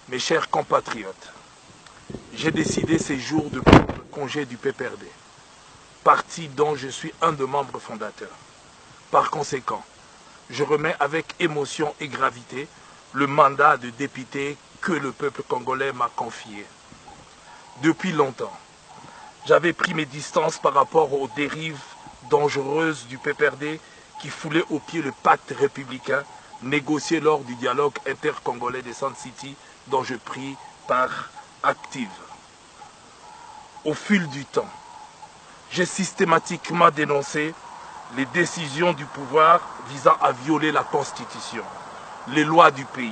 Mes chers compatriotes, j'ai décidé ces jours de prendre congé du PPRD, parti dont je suis un des membres fondateurs. Par conséquent, je remets avec émotion et gravité le mandat de député que le peuple congolais m'a confié. Depuis longtemps, j'avais pris mes distances par rapport aux dérives dangereuses du PPRD qui foulait au pied le pacte républicain négocié lors du dialogue intercongolais de Sun City dont je pris part active. Au fil du temps, j'ai systématiquement dénoncé les décisions du pouvoir visant à violer la Constitution, les lois du pays,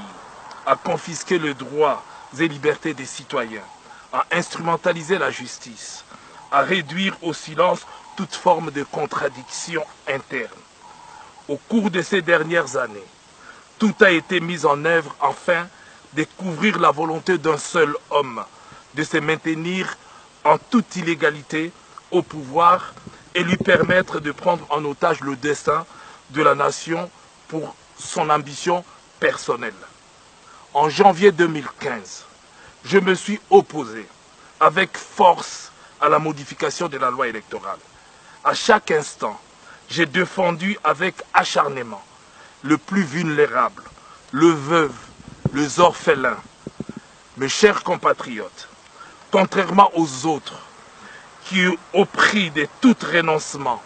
à confisquer les droits et libertés des citoyens, à instrumentaliser la justice, à réduire au silence toute forme de contradiction interne. Au cours de ces dernières années, tout a été mis en œuvre afin de couvrir la volonté d'un seul homme, de se maintenir en toute illégalité au pouvoir et lui permettre de prendre en otage le destin de la nation pour son ambition personnelle. En janvier 2015, je me suis opposé avec force à la modification de la loi électorale. À chaque instant, j'ai défendu avec acharnement le plus vulnérable, le veuve, les orphelins. Mes chers compatriotes, contrairement aux autres, qui, au prix de tout renoncement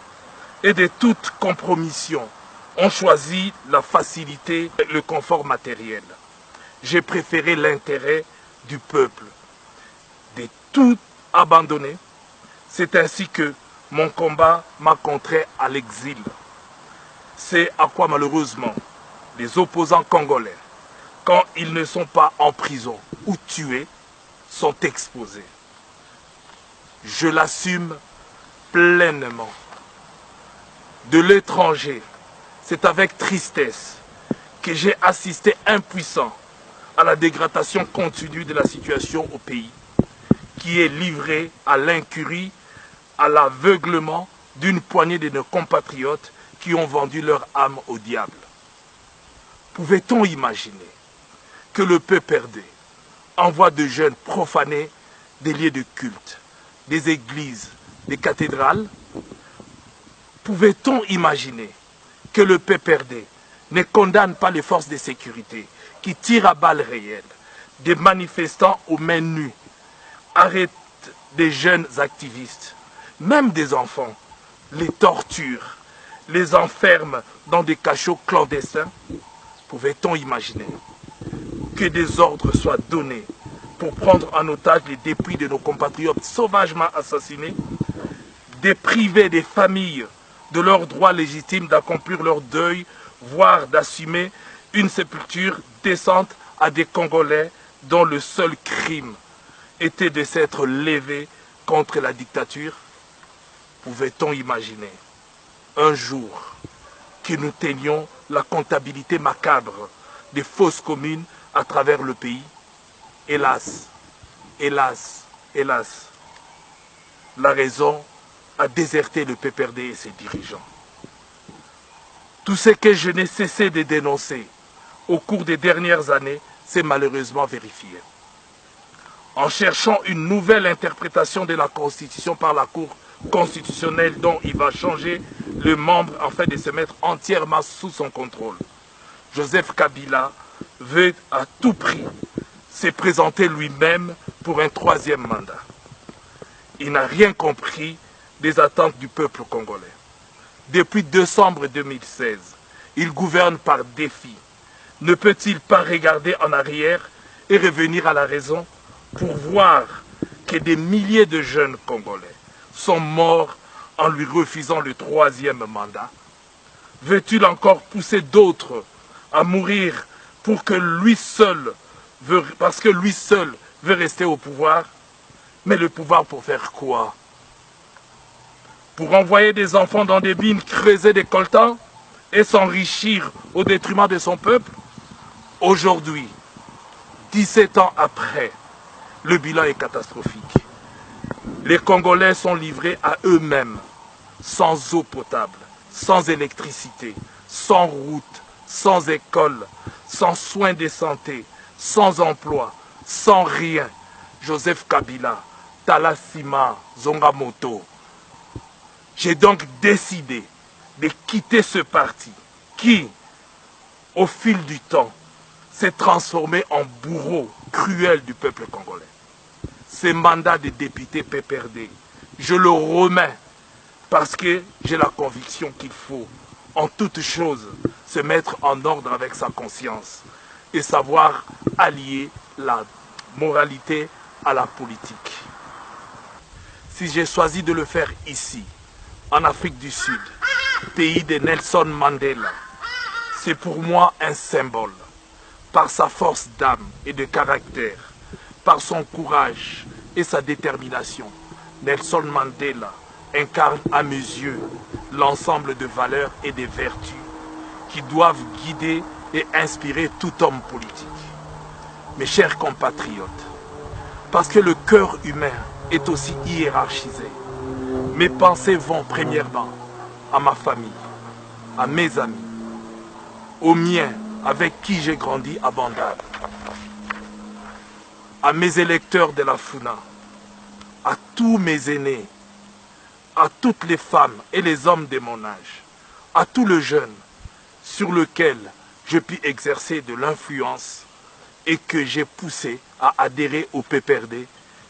et de toute compromission, ont choisi la facilité et le confort matériel, j'ai préféré l'intérêt du peuple, de tout abandonner. C'est ainsi que mon combat m'a contraint à l'exil. C'est à quoi malheureusement les opposants congolais, quand ils ne sont pas en prison ou tués, sont exposés. Je l'assume pleinement. De l'étranger, c'est avec tristesse que j'ai assisté impuissant à la dégradation continue de la situation au pays, qui est livrée à l'incurie, à l'aveuglement d'une poignée de nos compatriotes qui ont vendu leur âme au diable. Pouvait-on imaginer que le PPRD envoie de jeunes profaner des lieux de culte, des églises, des cathédrales? Pouvait-on imaginer que le PPRD ne condamne pas les forces de sécurité qui tirent à balles réelles des manifestants aux mains nues, arrêtent des jeunes activistes, même des enfants, les torturent, les enferment dans des cachots clandestins? Pouvait-on imaginer que des ordres soient donnés pour prendre en otage les dépouilles de nos compatriotes sauvagement assassinés, de priver des familles de leur droit légitime d'accomplir leur deuil, voire d'assumer une sépulture décente à des Congolais dont le seul crime était de s'être levé contre la dictature? Pouvait-on imaginer un jour que nous tenions la comptabilité macabre des fausses communes à travers le pays? Hélas, hélas, hélas, la raison a déserté le PPRD et ses dirigeants. Tout ce que je n'ai cessé de dénoncer au cours des dernières années s'est malheureusement vérifié. En cherchant une nouvelle interprétation de la Constitution par la Cour constitutionnelle dont il va changer le membre afin de se mettre entièrement sous son contrôle, Joseph Kabila veut à tout prix se présenter lui-même pour un troisième mandat. Il n'a rien compris des attentes du peuple congolais. Depuis décembre 2016, il gouverne par défi. Ne peut-il pas regarder en arrière et revenir à la raison pour voir que des milliers de jeunes Congolais sont morts en lui refusant le troisième mandat? Veut-il encore pousser d'autres à mourir pour que lui seul parce que lui seul veut rester au pouvoir? Mais le pouvoir pour faire quoi? Pour envoyer des enfants dans des mines, creuser des coltans et s'enrichir au détriment de son peuple? Aujourd'hui, 17 ans après, le bilan est catastrophique. Les Congolais sont livrés à eux-mêmes, sans eau potable, sans électricité, sans route, sans école, sans soins de santé, sans emploi, sans rien. Joseph Kabila, Tala Sima, Zonga Moto. J'ai donc décidé de quitter ce parti qui, au fil du temps, s'est transformé en bourreau cruel du peuple congolais. Ce mandat de député PPRD, je le remets parce que j'ai la conviction qu'il faut, en toute chose, se mettre en ordre avec sa conscience et savoir allier la moralité à la politique. Si j'ai choisi de le faire ici, en Afrique du Sud, pays de Nelson Mandela, c'est pour moi un symbole. Par sa force d'âme et de caractère, par son courage et sa détermination, Nelson Mandela incarne à mes yeux l'ensemble de valeurs et de vertus qui doivent guider et inspirer tout homme politique. Mes chers compatriotes, parce que le cœur humain est aussi hiérarchisé, mes pensées vont premièrement à ma famille, à mes amis, aux miens avec qui j'ai grandi à Bandal, à mes électeurs de la Funa, à tous mes aînés, à toutes les femmes et les hommes de mon âge, à tout le jeune sur lequel je puis exercer de l'influence et que j'ai poussé à adhérer au PPRD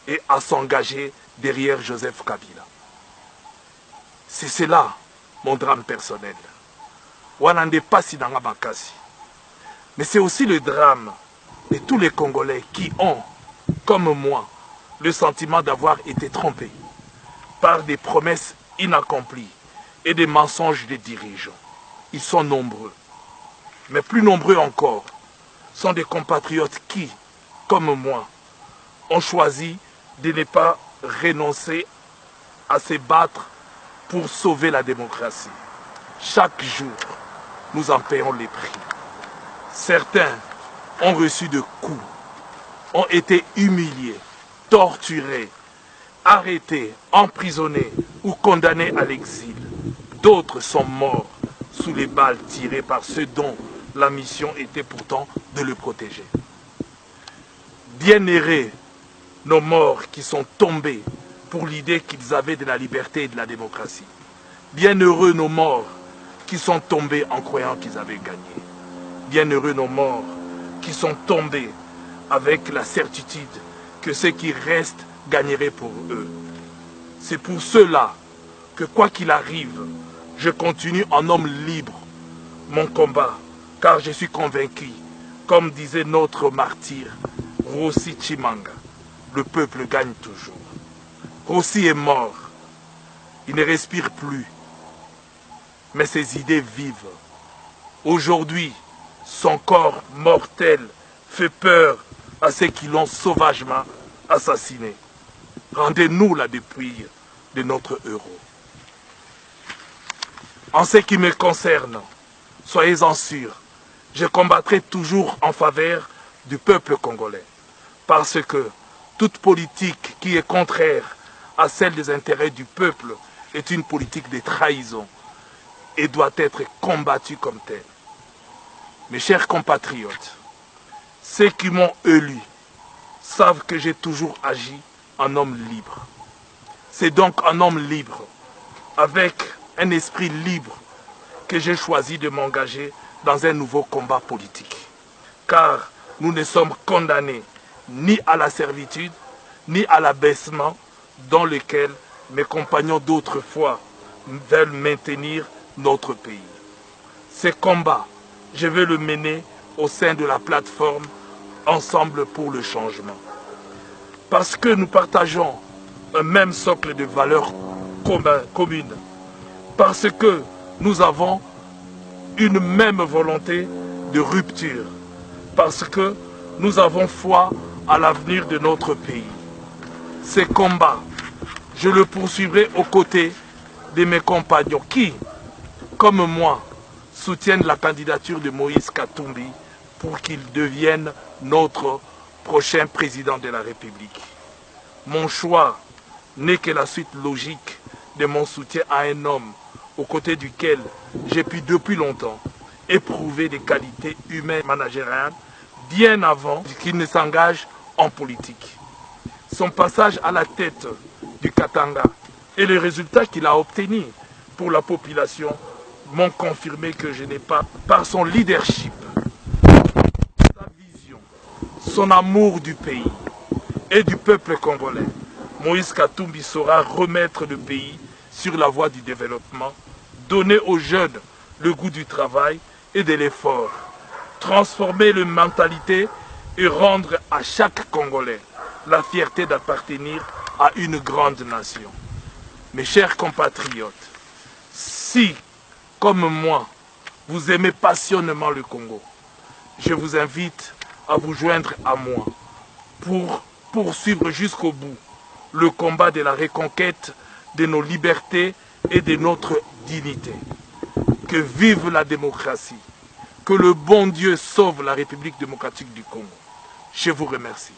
et à s'engager derrière Joseph Kabila. C'est cela mon drame personnel. Wanande pasi nanga makasi. Mais c'est aussi le drame de tous les Congolais qui ont, comme moi, le sentiment d'avoir été trompés par des promesses inaccomplies et des mensonges des dirigeants. Ils sont nombreux. Mais plus nombreux encore sont des compatriotes qui, comme moi, ont choisi de ne pas renoncer à se battre pour sauver la démocratie. Chaque jour, nous en payons les prix. Certains ont reçu de coups, ont été humiliés, torturés, arrêtés, emprisonnés ou condamnés à l'exil. D'autres sont morts sous les balles tirées par ceux dont la mission était pourtant de le protéger. Bienheureux nos morts qui sont tombés pour l'idée qu'ils avaient de la liberté et de la démocratie. Bienheureux nos morts qui sont tombés en croyant qu'ils avaient gagné. Bienheureux nos morts qui sont tombés avec la certitude que ceux qui restent gagneraient pour eux. C'est pour cela que quoi qu'il arrive, je continue en homme libre mon combat, car je suis convaincu, comme disait notre martyr Rossi Chimanga, le peuple gagne toujours. Rossi est mort, il ne respire plus, mais ses idées vivent. Aujourd'hui, son corps mortel fait peur à ceux qui l'ont sauvagement assassiné. Rendez-nous la dépouille de notre héros. En ce qui me concerne, soyez-en sûrs, je combattrai toujours en faveur du peuple congolais. Parce que toute politique qui est contraire à celle des intérêts du peuple est une politique de trahison et doit être combattue comme telle. Mes chers compatriotes, ceux qui m'ont élu savent que j'ai toujours agi en homme libre. C'est donc en homme libre, avec un esprit libre, que j'ai choisi de m'engager dans un nouveau combat politique. Car nous ne sommes condamnés ni à la servitude, ni à l'abaissement dans lequel mes compagnons d'autrefois veulent maintenir notre pays. Ce combat, je vais le mener au sein de la plateforme Ensemble pour le changement. Parce que nous partageons un même socle de valeurs communes. Parce que nous avons une même volonté de rupture. Parce que nous avons foi à l'avenir de notre pays. Ces combats, je le poursuivrai aux côtés de mes compagnons qui, comme moi, soutiennent la candidature de Moïse Katumbi pour qu'il devienne notre prochain président de la République. Mon choix n'est que la suite logique de mon soutien à un homme aux côtés duquel j'ai pu depuis longtemps éprouver des qualités humaines managériales bien avant qu'il ne s'engage en politique. Son passage à la tête du Katanga et les résultats qu'il a obtenus pour la population m'ont confirmé que je n'ai pas, par son leadership, sa vision, son amour du pays et du peuple congolais, Moïse Katumbi saura remettre le pays sur la voie du développement, donner aux jeunes le goût du travail et de l'effort, transformer la mentalité et rendre à chaque Congolais la fierté d'appartenir à une grande nation. Mes chers compatriotes, si, comme moi, vous aimez passionnément le Congo, je vous invite à vous joindre à moi pour poursuivre jusqu'au bout le combat de la reconquête de nos libertés et de notre dignité. Que vive la démocratie, que le bon Dieu sauve la République démocratique du Congo. Je vous remercie.